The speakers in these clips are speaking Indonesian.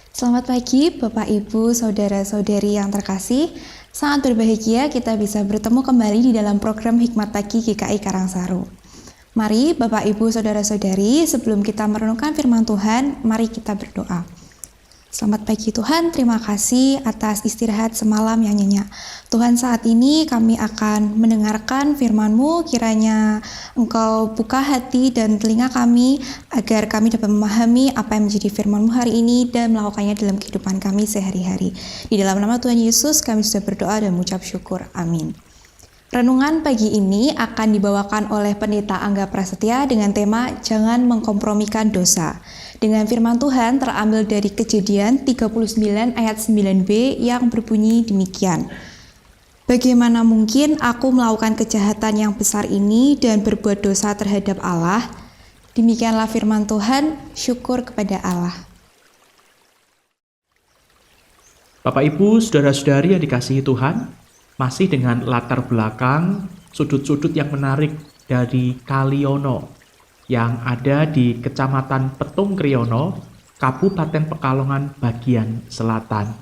Selamat pagi Bapak Ibu, Saudara-saudari yang terkasih. Sangat berbahagia kita bisa bertemu kembali di dalam program Hikmat Pagi GKI Karangsaru. Mari Bapak Ibu, Saudara-saudari, sebelum kita merenungkan firman Tuhan, mari kita berdoa. Selamat pagi Tuhan, terima kasih atas istirahat semalam yang nyenyak. Tuhan, saat ini kami akan mendengarkan firman-Mu, kiranya Engkau buka hati dan telinga kami agar kami dapat memahami apa yang menjadi firman-Mu hari ini dan melakukannya dalam kehidupan kami sehari-hari. Di dalam nama Tuhan Yesus kami sudah berdoa dan mengucap syukur. Amin. Renungan pagi ini akan dibawakan oleh Pendeta Angga Prasetya dengan tema Jangan Mengkompromikan Dosa. Dengan firman Tuhan terambil dari Kejadian 39 ayat 9b yang berbunyi demikian. Bagaimana mungkin aku melakukan kejahatan yang besar ini dan berbuat dosa terhadap Allah? Demikianlah firman Tuhan, syukur kepada Allah. Bapak Ibu, saudara-saudari yang dikasihi Tuhan, masih dengan latar belakang sudut-sudut yang menarik dari Kaliono yang ada di Kecamatan Petung Kriyono, Kabupaten Pekalongan bagian selatan.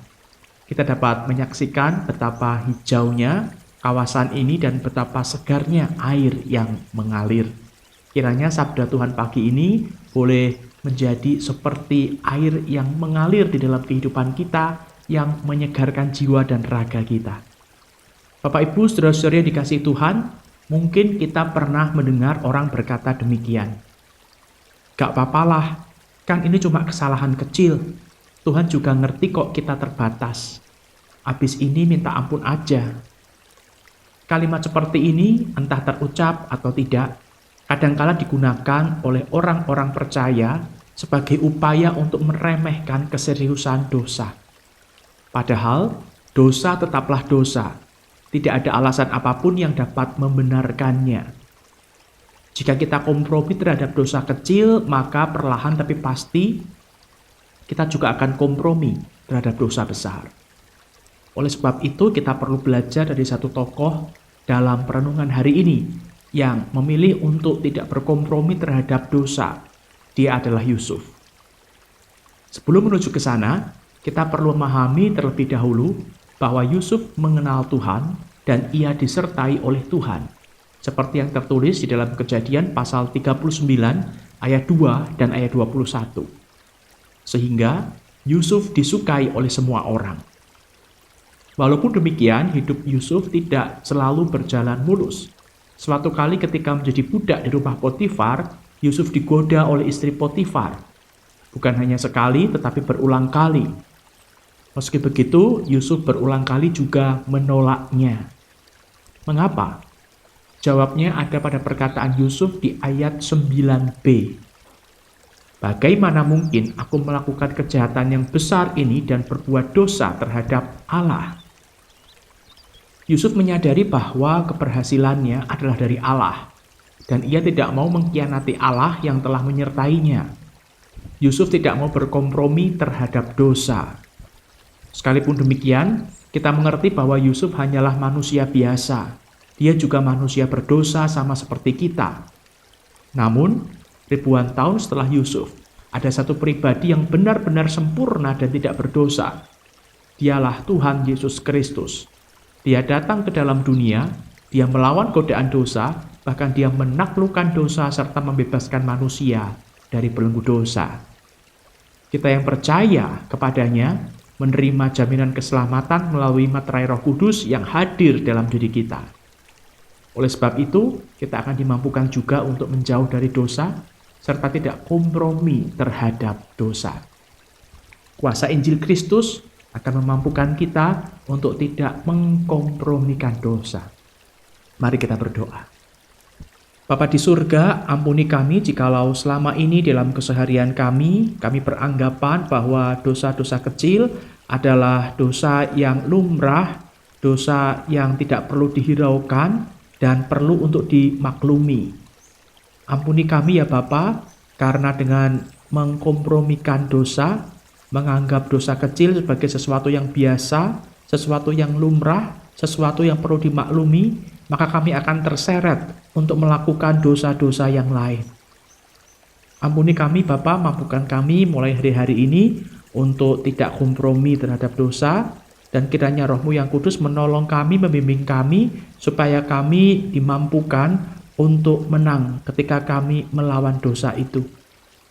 Kita dapat menyaksikan betapa hijaunya kawasan ini dan betapa segarnya air yang mengalir. Kiranya sabda Tuhan pagi ini boleh menjadi seperti air yang mengalir di dalam kehidupan kita, yang menyegarkan jiwa dan raga kita. Bapak Ibu, saudara-saudari yang dikasihi Tuhan, mungkin kita pernah mendengar orang berkata demikian. Gak papalah, kan ini cuma kesalahan kecil. Tuhan juga ngerti kok kita terbatas. Habis ini minta ampun aja. Kalimat seperti ini entah terucap atau tidak, kadangkala digunakan oleh orang-orang percaya sebagai upaya untuk meremehkan keseriusan dosa. Padahal dosa tetaplah dosa. Tidak ada alasan apapun yang dapat membenarkannya. Jika kita kompromi terhadap dosa kecil, maka perlahan tapi pasti kita juga akan kompromi terhadap dosa besar. Oleh sebab itu, kita perlu belajar dari satu tokoh dalam perenungan hari ini yang memilih untuk tidak berkompromi terhadap dosa. Dia adalah Yusuf. Sebelum menuju ke sana, kita perlu memahami terlebih dahulu bahwa Yusuf mengenal Tuhan dan ia disertai oleh Tuhan. Seperti yang tertulis di dalam Kejadian pasal 39 ayat 2 dan ayat 21. Sehingga Yusuf disukai oleh semua orang. Walaupun demikian, hidup Yusuf tidak selalu berjalan mulus. Suatu kali ketika menjadi budak di rumah Potifar, Yusuf digoda oleh istri Potifar. Bukan hanya sekali, tetapi berulang kali. Meski begitu, Yusuf berulang kali juga menolaknya. Mengapa? Jawabnya ada pada perkataan Yusuf di ayat 9b. Bagaimana mungkin aku melakukan kejahatan yang besar ini dan berbuat dosa terhadap Allah? Yusuf menyadari bahwa keberhasilannya adalah dari Allah, dan ia tidak mau mengkhianati Allah yang telah menyertainya. Yusuf tidak mau berkompromi terhadap dosa. Sekalipun demikian, kita mengerti bahwa Yusuf hanyalah manusia biasa. Dia juga manusia berdosa sama seperti kita. Namun, ribuan tahun setelah Yusuf, ada satu pribadi yang benar-benar sempurna dan tidak berdosa. Dialah Tuhan Yesus Kristus. Dia datang ke dalam dunia, dia melawan godaan dosa, bahkan dia menaklukkan dosa serta membebaskan manusia dari belenggu dosa. Kita yang percaya kepadanya menerima jaminan keselamatan melalui materai Roh Kudus yang hadir dalam diri kita. Oleh sebab itu, kita akan dimampukan juga untuk menjauh dari dosa, serta tidak kompromi terhadap dosa. Kuasa Injil Kristus akan memampukan kita untuk tidak mengkompromikan dosa. Mari kita berdoa. Bapa di surga, ampuni kami jikalau selama ini dalam keseharian kami beranggapan bahwa dosa-dosa kecil adalah dosa yang lumrah, dosa yang tidak perlu dihiraukan dan perlu untuk dimaklumi. Ampuni kami ya Bapa, karena dengan mengkompromikan dosa, menganggap dosa kecil sebagai sesuatu yang biasa, sesuatu yang lumrah, sesuatu yang perlu dimaklumi, maka kami akan terseret untuk melakukan dosa-dosa yang lain. Ampuni kami Bapa, mampukan kami mulai hari-hari ini untuk tidak kompromi terhadap dosa, dan kiranya Roh-Mu yang kudus menolong kami, membimbing kami, supaya kami dimampukan untuk menang ketika kami melawan dosa itu.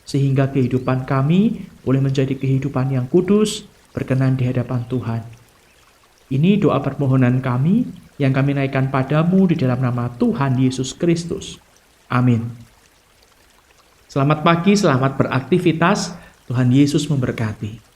Sehingga kehidupan kami boleh menjadi kehidupan yang kudus, berkenan di hadapan Tuhan. Ini doa permohonan kami yang kami naikkan padamu di dalam nama Tuhan Yesus Kristus. Amin. Selamat pagi, selamat beraktivitas. Tuhan Yesus memberkati.